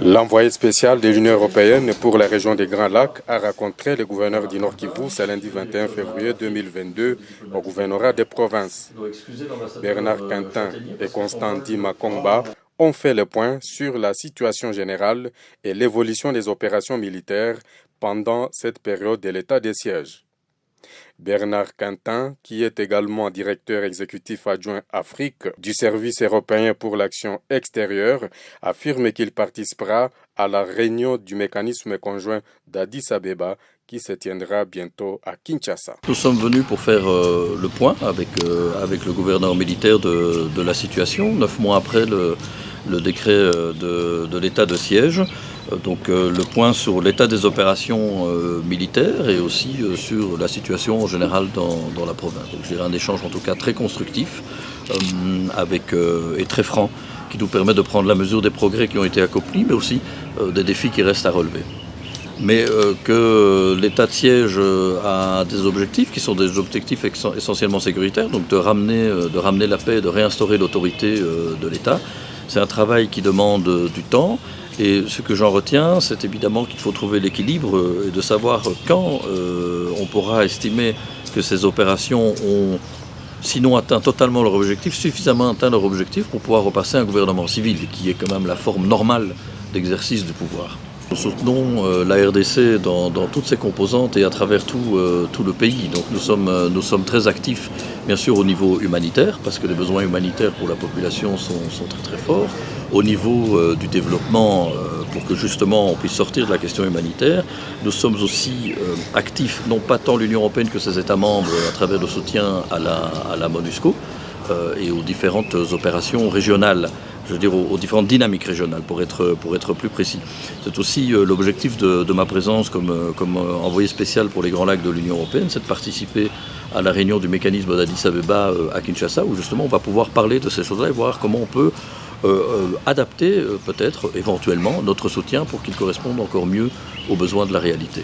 L'envoyé spécial de l'Union européenne pour la région des Grands Lacs a rencontré le gouverneur du Nord Kivu ce lundi 21 février 2022 au gouvernorat des provinces. Bernard Quentin et Constant Makomba ont fait le point sur la situation générale et l'évolution des opérations militaires pendant cette période de l'état de siège. Bernard Quentin, qui est également directeur exécutif adjoint Afrique du Service européen pour l'action extérieure, affirme qu'il participera à la réunion du mécanisme conjoint d'Addis Abeba qui se tiendra bientôt à Kinshasa. Nous sommes venus pour faire le point avec le gouverneur militaire de la situation, 9 mois après le décret de l'état de siège. Donc le point sur l'état des opérations militaires et aussi sur la situation en général dans la province. Donc je dirais un échange en tout cas très constructif et très franc qui nous permet de prendre la mesure des progrès qui ont été accomplis mais aussi des défis qui restent à relever. Mais que l'état de siège a des objectifs qui sont des objectifs essentiellement sécuritaires, donc de ramener la paix, de réinstaurer l'autorité de l'État. C'est un travail qui demande du temps. Et ce que j'en retiens, c'est évidemment qu'il faut trouver l'équilibre et de savoir quand on pourra estimer que ces opérations ont, sinon atteint totalement leur objectif, suffisamment atteint leur objectif pour pouvoir repasser un gouvernement civil, qui est quand même la forme normale d'exercice du pouvoir. Nous soutenons la RDC dans toutes ses composantes et à travers tout le pays. Donc nous sommes très actifs, bien sûr, au niveau humanitaire, parce que les besoins humanitaires pour la population sont très très forts. Au niveau du développement, pour que justement on puisse sortir de la question humanitaire, nous sommes aussi actifs, non pas tant l'Union européenne que ses États membres, à travers le soutien à la MONUSCO et aux différentes opérations régionales. Je veux dire aux différentes dynamiques régionales, pour être plus précis. C'est aussi l'objectif de ma présence comme envoyé spécial pour les Grands Lacs de l'Union européenne, c'est de participer à la réunion du mécanisme d'Addis Abeba à Kinshasa, où justement on va pouvoir parler de ces choses-là et voir comment on peut adapter peut-être éventuellement notre soutien pour qu'il corresponde encore mieux aux besoins de la réalité.